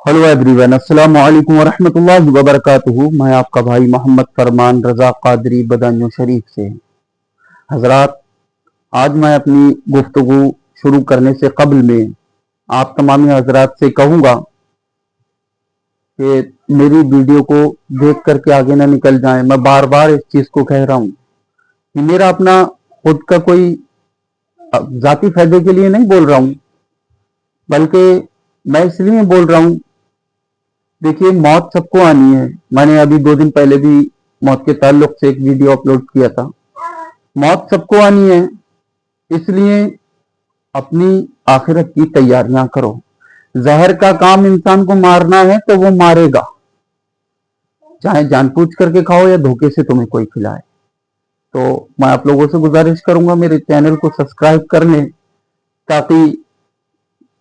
Hello everyone, अस्सलाम वालेकुम वरहमतुल्लाहि वबरकातुहू। मैं आपका भाई मोहम्मद फरमान रजा कादरी बदायूं शरीफ से। हजरात, आज मैं अपनी गुफ्तगू शुरू करने से कबल में आप तमामी हजरात से कहूँगा कि मेरी वीडियो को देख करके आगे ना निकल जाएं। मैं बार बार इस चीज़ को कह रहा हूँ कि मेरा अपना खुद का कोई ज़ाती फायदे के लिए नहीं बोल रहा हूँ, बल्कि मैं इसलिए बोल रहा हूँ। देखिए, मौत सबको आनी है। मैंने अभी 2 दिन पहले भी मौत के ताल्लुक से एक वीडियो अपलोड किया था। मौत सबको आनी है, इसलिए अपनी आखिरत की तैयारियां करो। जहर का काम इंसान को मारना है तो वो मारेगा, चाहे जानबूझ करके खाओ या धोखे से तुम्हें कोई खिलाए। तो मैं आप लोगों से गुजारिश करूंगा मेरे चैनल को सब्सक्राइब कर लें, ताकि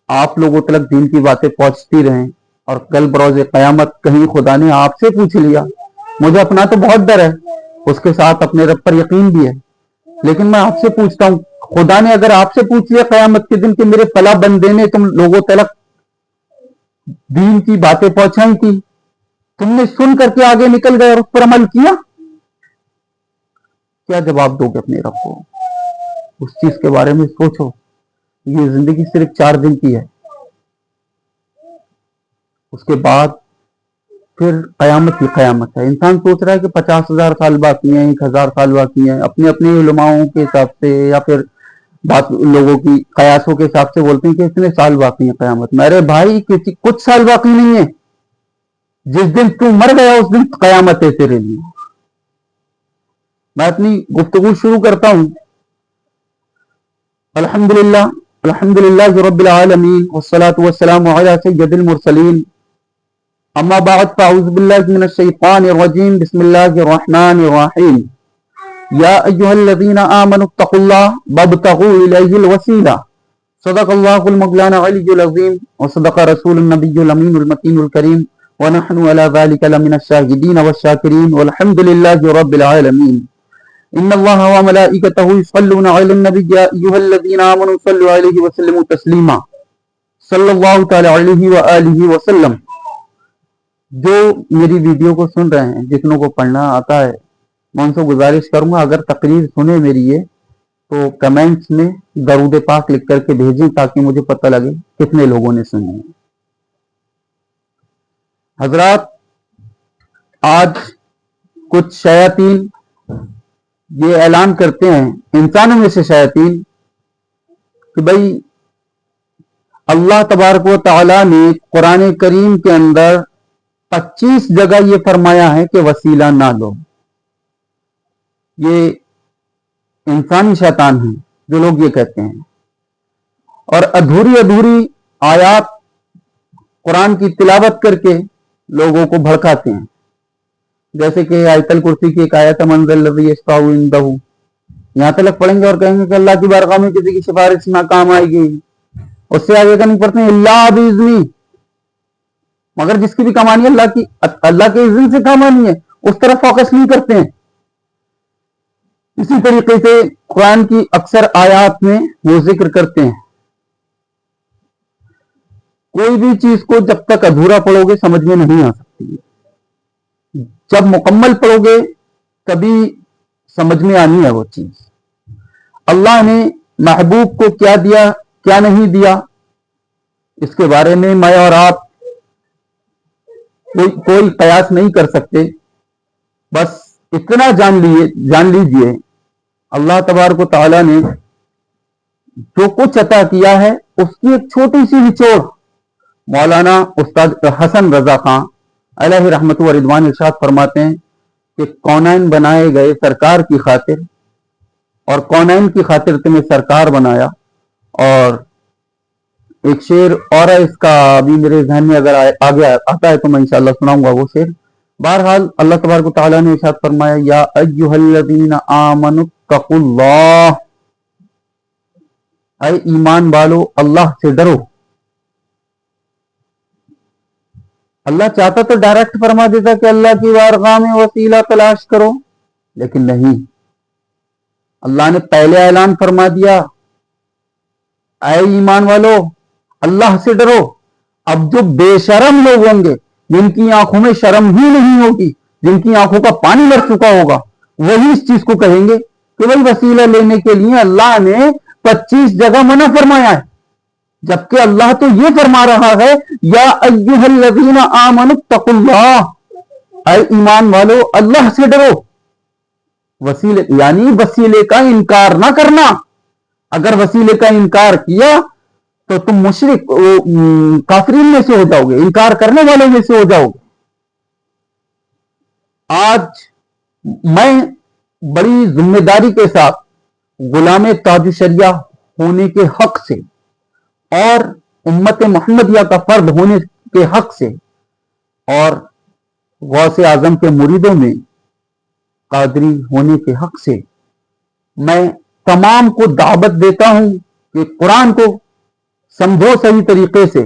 आप लोगों तक दीन की बातें पहुंचती रहें। और कल बरोज़ क़यामत कहीं खुदा ने आपसे पूछ लिया, मुझे अपना तो बहुत डर है, उसके साथ अपने रब पर यकीन भी है, लेकिन मैं आपसे पूछता हूं, खुदा ने अगर आपसे पूछ लिया क़यामत के दिन कि मेरे फला बंदे ने तुम लोगों तक दीन की बातें पहुंचाई थी, तुमने सुन करके आगे निकल गए और उस पर अमल किया, क्या जवाब दोगे अपने रब को? उस चीज के बारे में सोचो। ये जिंदगी सिर्फ 4 दिन की है, उसके बाद फिर कयामत ही कयामत है। इंसान सोच रहा है कि 50,000 साल बाकी हैं, 1,000 साल बाकी हैं, अपने अपने उलमाओं के हिसाब से या फिर बात लोगों की कयासों के हिसाब से बोलते हैं कि इतने साल बाकी हैं कयामत। मेरे भाई, किसी कुछ साल बाकी नहीं है। जिस दिन तू मर गया उस दिन कयामत है तेरे लिए। मैं अपनी गुफ्तगू शुरू करता हूं। अल्हम्दुलिल्लाह अल्हम्दुलिल्लाह रब्बिल आलमीन वस्सलातु वस्सलामु अला सय्यदिल मुरसलीन। अम्मा बाद फ़अऊज़ु बिल्लाहि मिनश शैतानिर रजीम। बिस्मिल्लाहिर रहमानिर रहीम। या अय्युहल्लज़ीना आमनुत्तक़ुल्लाह वब्तग़ू इलैहिल वसीला। सदक़ल्लाहुल मौलाना अलियुल अज़ीम व सदक़ रसूलुन नबियुल अमीनुल मतीनुल करीम व नहनु अला ज़ालिका लमिनश शाहिदीन वश्शाकिरीन वल्हम्दुलिल्लाहि रब्बिल आलमीन। इन्नल्लाहा व मलाइकतहु युसल्लूना अलन नबी या अय्युहल्लज़ीना आमनु सल्लु अलैहि व सल्लिमू तस्लीमा। सल्लल्लाहु तआला अलैहि व आलिहि व सल्लम। जो मेरी वीडियो को सुन रहे हैं, जितनों को पढ़ना आता है, मैं उनसे गुजारिश करूंगा, अगर तकरीर सुने मेरी ये, तो कमेंट्स में दरूद पाक लिख करके भेजें, ताकि मुझे पता लगे कितने लोगों ने सुनी है। हजरात, आज कुछ शयातीन ये ऐलान करते हैं, इंसानों में से शयातीन, कि भाई अल्लाह तबारक व तआला ने कुरान करीम के अंदर 25 जगह ये फरमाया है कि वसीला ना लो। ये इंसानी शैतान है जो लोग ये कहते हैं, और अधूरी अधूरी आयात कुरान की तिलावत करके लोगों को भड़काते हैं। जैसे कि आयतल कुर्सी की एक आयत, मंज़िल यशफ़अउ इंदहु, यहां तक पढ़ेंगे और कहेंगे कि अल्लाह की बारगाह में किसी की सिफारिश ना काम आएगी। उससे आगे का नहीं पढ़ते हैं, इल्ला बिइज़्नी, मगर जिसकी भी कमानी अल्लाह के इज़्न से कमानी है, उस तरफ फोकस नहीं करते हैं। इसी तरीके से कुरान की अक्सर आयात में वो जिक्र करते हैं, कोई भी चीज को जब तक अधूरा पढ़ोगे समझ में नहीं आ सकती है, जब मुकम्मल पढ़ोगे तभी समझ में आनी है वो चीज। अल्लाह ने महबूब को क्या दिया क्या नहीं दिया, इसके बारे में मैं और आप कोई कयास नहीं कर सकते। बस इतना जान लीजिए, अल्लाह तबारक व तआला ने जो कुछ अता किया है उसकी एक छोटी सी निचोड़ मौलाना उस्ताद हसन रजा खान अलैहि रहमत व रिदवान इरशाद फरमाते हैं कि कौनैन बनाए गए सरकार की खातिर, और कौनैन की खातिर तुम्हें सरकार बनाया। और एक शेर और है, इसका अभी मेरे ज़हन में अगर आगे आता है तो मैं इंशाअल्लाह सुनाऊंगा वो शेर। बहरहाल अल्लाह तबारक व तआला ने इरशाद फरमाया, या अय्युहल्लज़ीना आमनुत्तक़ुल्लाह, ऐ ईमान वालो अल्लाह से डरो। अल्लाह चाहता तो डायरेक्ट फरमा देता कि अल्लाह की बारगाह में वसीला तलाश करो, लेकिन नहीं, अल्लाह ने पहले ऐलान फरमा दिया, ऐ ईमान वालो अल्लाह से डरो, अब जो बेशरम लोग होंगे, जिनकी आंखों में शर्म ही नहीं होगी, जिनकी आंखों का पानी लग चुका होगा, वही इस चीज को कहेंगे कि भाई वसीला लेने के लिए अल्लाह ने 25 जगह मना फरमाया है, जबकि अल्लाह तो ये फरमा रहा है, या अय्युहल्लज़ीना आमनुत्तकुल्लाह, ऐ ईमान वालो अल्लाह से डरो। वसीले यानी वसीले का इनकार ना करना। अगर वसीले का इनकार किया तो तुम मुशरिक काफिरीन में से हो जाओगे, इनकार करने वालों में से हो जाओगे। आज मैं बड़ी जिम्मेदारी के साथ गुलाम ताज शरिया होने के हक से और उम्मत मोहम्मदिया का फर्द होने के हक से और गौसे आजम के मुरीदों में कादरी होने के हक से मैं तमाम को दावत देता हूं कि कुरान को समझो सही तरीके से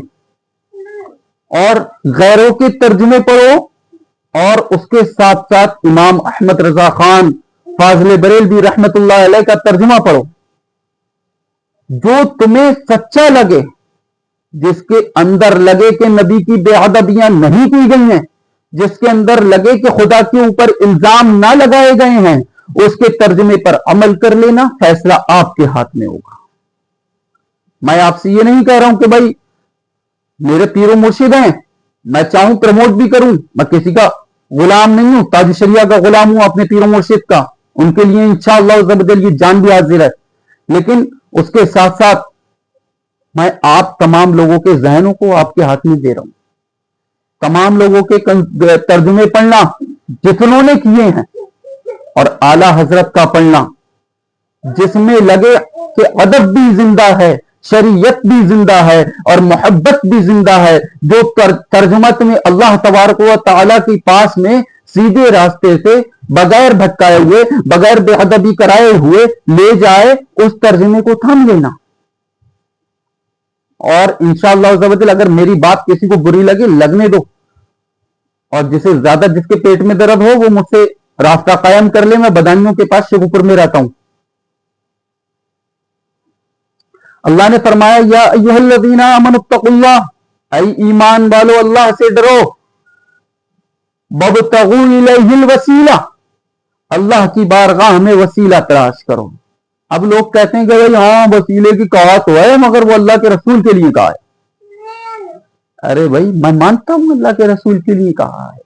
और गैरों के तर्जुमे पढ़ो, और उसके साथ साथ इमाम अहमद रजा खान फाजले बरेलवी रहमतुल्लाह अलैह का तर्जुमा पढ़ो। जो तुम्हें सच्चा लगे, जिसके अंदर लगे कि नबी की बेअदबियां नहीं की गई हैं, जिसके अंदर लगे कि खुदा के ऊपर इल्जाम ना लगाए गए हैं, उसके तर्जुमे पर अमल कर लेना, फैसला आपके हाथ में होगा। मैं आपसे ये नहीं कह रहा हूं कि भाई मेरे पीरो मुर्शिद हैं, मैं चाहूं प्रमोट भी करूं, मैं किसी का गुलाम नहीं हूं, ताज शरिया का गुलाम हूं, अपने पीरो मुर्शिद का। उनके लिए इंशाअल्लाह ज़बरदस्त ये जान भी हाजिर है। लेकिन उसके साथ साथ मैं आप तमाम लोगों के जहनों को आपके हाथ में दे रहा हूं। तमाम लोगों के तर्जुमे पढ़ना जितनों ने किए हैं, और आला हजरत का पढ़ना जिसमें लगे कि अदब भी जिंदा है, शरीयत भी जिंदा है और मोहब्बत भी जिंदा है, जो तर्जुमा तुम्हें अल्लाह तबारक व तआला के पास में सीधे रास्ते से बगैर भटकाए हुए, बगैर बेअदबी कराए हुए ले जाए, उस तर्जुमे को थाम लेना। और इंशाअल्लाह ज़बरदस्त अगर मेरी बात किसी को बुरी लगे, लगने दो, और जिसे ज्यादा जिसके पेट में दर्द हो वो मुझसे रास्ता कायम कर ले। मैं बदायूं के पास शेखुपुर में रहता हूं। अल्लाह ने फरमाया, या अय्युहल्लज़ीना आमनुत्तकुल्लाह, ऐ ईमान वालो अल्लाह से डरो, वब्तगू इलैहिल वसीला, अल्लाह की बारगाह में वसीला तलाश करो। अब लोग कहते हैं कि भाई हाँ वसीले की कहा तो है, मगर वो अल्लाह के रसूल के लिए कहा है। अरे भाई मैं मानता हूं अल्लाह के रसूल के लिए कहा है,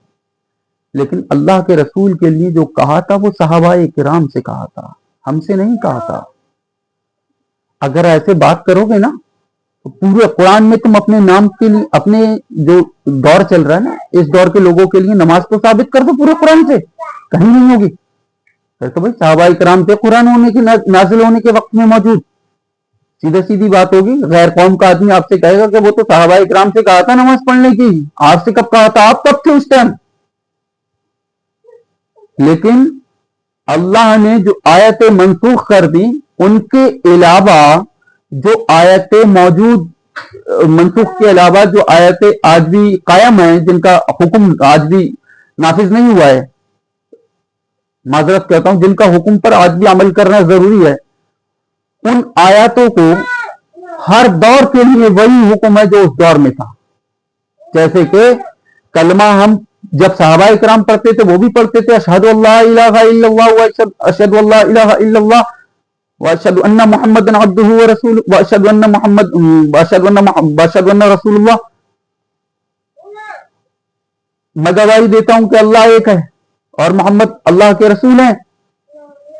लेकिन अल्लाह के रसूल के लिए जो कहा था वो सहाबाए किराम से कहा था, हमसे नहीं कहा था। अगर ऐसे बात करोगे ना तो पूरे कुरान में तुम अपने नाम के लिए, अपने जो दौर चल रहा है ना, इस दौर के लोगों के लिए नमाज तो साबित कर दो पूरे कुरान से, कहीं नहीं होगी। फिर तो भाई सहाबाए किराम थे कुरान होने के नाजिल होने के वक्त में मौजूद, सीधी सीधी बात होगी। गैर कौम का आदमी आपसे कहेगा कि वो तो सहाबाए किराम से कहा था नमाज पढ़ने की, आपसे कब कहा था, आप कब थे उस टाइम। लेकिन अल्लाह ने जो आयतें मनसूख कर दी, उनके अलावा जो आयतें मौजूद, मनसूख के अलावा जो आयतें आज भी कायम हैं, जिनका हुक्म आज भी नाफिज नहीं हुआ है, माजरत कहता हूं, जिनका हुक्म पर आज भी अमल करना जरूरी है, उन आयतों को हर दौर के लिए वही हुक्म है जो उस दौर में था। जैसे कि कलमा हम जब सहाबाए किराम पढ़ते थे वो भी पढ़ते थे, अशहदु अल्ला इलाहा इल्लल्लाह व अशहदु अल्ला इलाहा इल्लल्लाह व अशहदु अन्ना मुहम्मदन अब्दुहु व रसूलुहु व अशहदु अन्ना रसूलुल्लाह। मैं गवाही देता हूं कि अल्लाह एक है और मोहम्मद अल्लाह के रसूल हैं।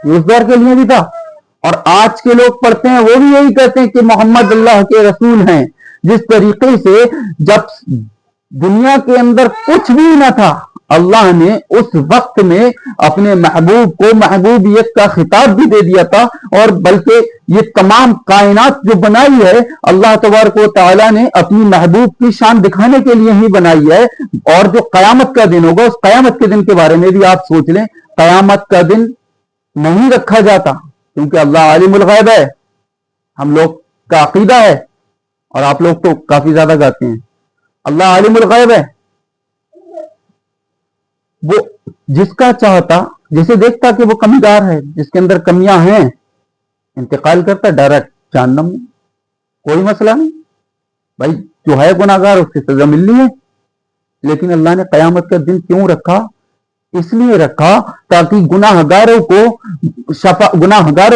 उस दौर के लिए भी था, और आज के लोग पढ़ते हैं वो भी यही कहते हैं कि मोहम्मद अल्लाह के रसूल हैं। जिस तरीके से जब दुनिया के अंदर कुछ भी ना था, अल्लाह ने उस वक्त में अपने महबूब को महबूबियत का खिताब भी दे दिया था, और बल्कि ये तमाम कायनात जो बनाई है अल्लाह तबारक व तआला ने अपनी महबूब की शान दिखाने के लिए ही बनाई है। और जो कयामत का दिन होगा, उस कयामत के दिन के बारे में भी आप सोच लें, कयामत का दिन नहीं रखा जाता, क्योंकि अल्लाह आलिमुल गैब है, हम लोग का अकीदा है, और आप लोग तो काफी ज्यादा गाते हैं अल्लाह आलिमुल गैब है। वो जिसका चाहता, जिसे देखता कि वो कमीदार है, जिसके अंदर कमियां हैं, इंतकाल करता डायरेक्ट जहन्नम में, कोई मसला नहीं। भाई जो है गुनाहगार उससे सजा मिलनी है। लेकिन अल्लाह ने कयामत का दिन क्यों रखा? इसलिए रखा ताकि गुनाहगारों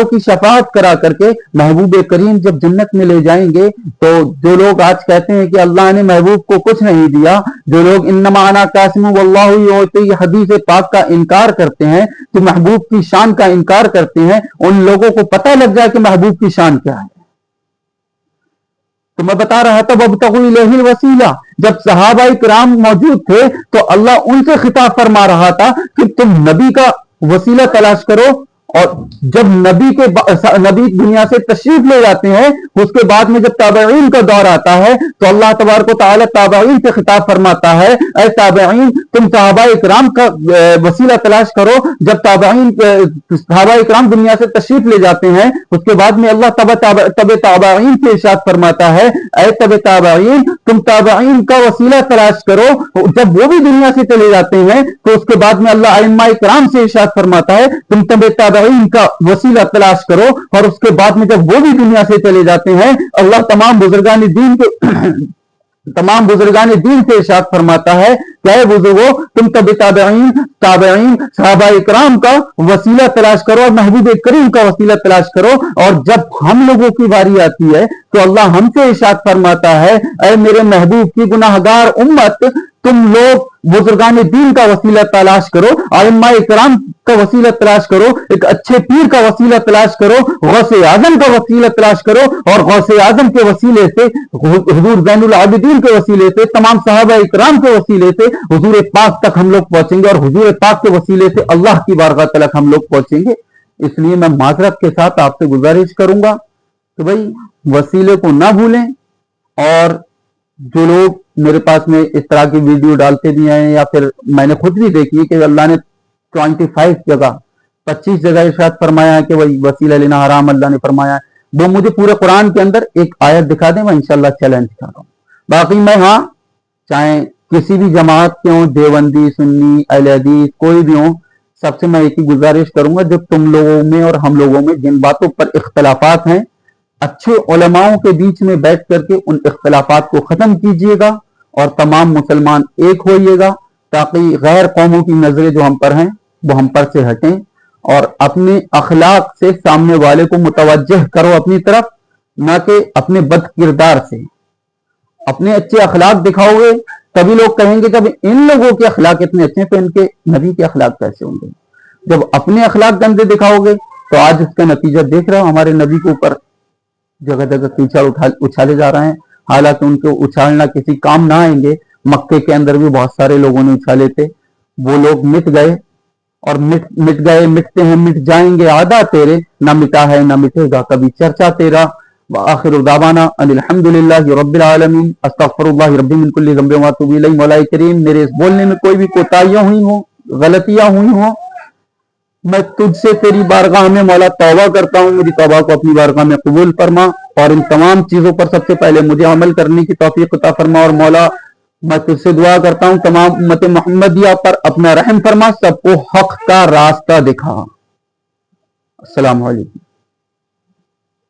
की शफाअत करा करके महबूब करीम जब जन्नत में ले जाएंगे, तो जो लोग आज कहते हैं कि अल्लाह ने महबूब को कुछ नहीं दिया, जो लोग इन्नमा अना कासिम वल्लाहु युती हदीस पाक का इनकार करते हैं, जो महबूब की शान का इनकार करते हैं, उन लोगों को पता लग जाए कि महबूब की शान क्या है। तो मैं बता रहा था वब्तगू इलैहिल वसीला, जब सहाबाए किराम मौजूद थे तो अल्लाह उनसे खिताब फरमा रहा था कि तुम नबी का वसीला तलाश करो। और जब नबी दुनिया से तशरीफ ले जाते हैं, उसके बाद में जब ताबईन का दौर आता है तो अल्लाह तबारक व तआला ताबईन से खिताब फरमाता है, ऐ ताबईन तुम सहाबाए किराम का वसीला तलाश करो। जब सहाबाए किराम दुनिया से तशरीफ ले जाते हैं, उसके बाद में अल्लाह तब ताबईन से इरशाद फरमाता है, ऐ तब ताबईन तुम ताबईन का वसीला तलाश करो। जब वो भी दुनिया से चले जाते हैं तो उसके बाद में अल्लाह अइम्मा किराम से इरशाद फरमाता है, तुम तब इनका वसीला तलाश करो। और उसके बाद में जब वो भी दुनिया से चले जाते हैं, अल्लाह तमाम बुजुर्गान दीन से इरशाद फरमाता है, क्या बुजुर्गो तुम ताबईन सहाबाए किराम का वसीला तलाश करो और महबूब करीम का वसीला तलाश करो। और जब हम लोगों की बारी आती है तो अल्लाह हमसे इरशाद फरमाता है, ऐ मेरे महबूब की गुनाहगार उम्मत, तुम लोग बुजुर्गान दीन का वसीला तलाश करो, आइम्मा इकराम का वसीला तलाश करो, एक अच्छे पीर का वसीला तलाश करो, गौसे आजम का वसीला तलाश करो। और गौसे आजम के वसीले से, हुजूर ज़ैनुल आबिदीन के वसीले से, तमाम सहाबा इकराम के वसीले से हुजूर पाक तक हम लोग पहुंचेंगे, और हुजूर पाक के वसीले से अल्लाह की बारगाह तक हम लोग पहुंचेंगे। इसलिए मैं माजरत के साथ आपसे गुजारिश करूंगा कि भाई वसीले को ना भूलें। और जो लोग मेरे पास में इस तरह की वीडियो डालते भी हैं, या फिर मैंने खुद भी देखी कि अल्लाह ने 25 जगह इरशाद फरमाया है कि वही वसीला लेना हराम अल्लाह ने फरमाया है, वो मुझे पूरे कुरान के अंदर एक आयत दिखा दें, मैं इंशाल्लाह चैलेंज कर रहा हूं। बाकी मैं चाहे किसी भी जमात के हों, देवबंदी, सुन्नी, अहले हदीस, कोई भी हो, सबसे मैं एक ही गुजारिश करूंगा, जो तुम लोगों में और हम लोगों में जिन बातों पर इख्तलाफात हैं, अच्छे उलमाओं के बीच में बैठ करके उन इख्तलाफात को खत्म कीजिएगा और तमाम मुसलमान एक होइएगा, ताकि गैर कौमों की नजरें जो हम पर हैं वो हम पर से हटें, और अपने अखलाक से सामने वाले को मुतवज्जह करो अपनी तरफ, ना कि अपने बद किरदार से। अपने अच्छे अखलाक दिखाओगे तभी लोग कहेंगे जब इन लोगों के अखलाक इतने अच्छे हैं तो इनके नबी के अखलाक कैसे होंगे। जब अपने अखलाक गंदे दिखाओगे तो आज इसका नतीजा देख रहे हो, हमारे नबी के ऊपर जगह जगह कीचड़ उछाले जा रहे हैं, हालांकि उनको उछालना किसी काम ना आएंगे। मक्के के अंदर भी बहुत सारे लोगों ने उछाले थे, वो लोग मिट गए, और मिट गए, मिटते हैं, मिट जाएंगे, आदा तेरे, ना मिटा है ना मिटेगा कभी चर्चा तेरा। व आखिरु दावाना अनिल हम्दुलिल्लाहि रब्बिल आलमीन, अस्तगफिरुल्लाह रब्बी मिन कुल्ली ज़ंबिन व अतूबु इलैहि। मौलाए करीम, मेरे इस बोलने में कोई भी कोताहियां हुई हो, गलतियां हुई हो, मैं तुझसे तेरी बारगाह में मौला तौबा करता हूँ, मेरी तौबा को अपनी बारगाह में कबूल फरमा, और इन तमाम चीजों पर सबसे पहले मुझे अमल करने की तौफीक अता फरमा। और मौला मैं तुझसे दुआ करता हूँ तमाम उम्मत मोहम्मदिया पर अपना रहम फरमा, सबको हक का रास्ता दिखा। अस्सलाम वालेकुम।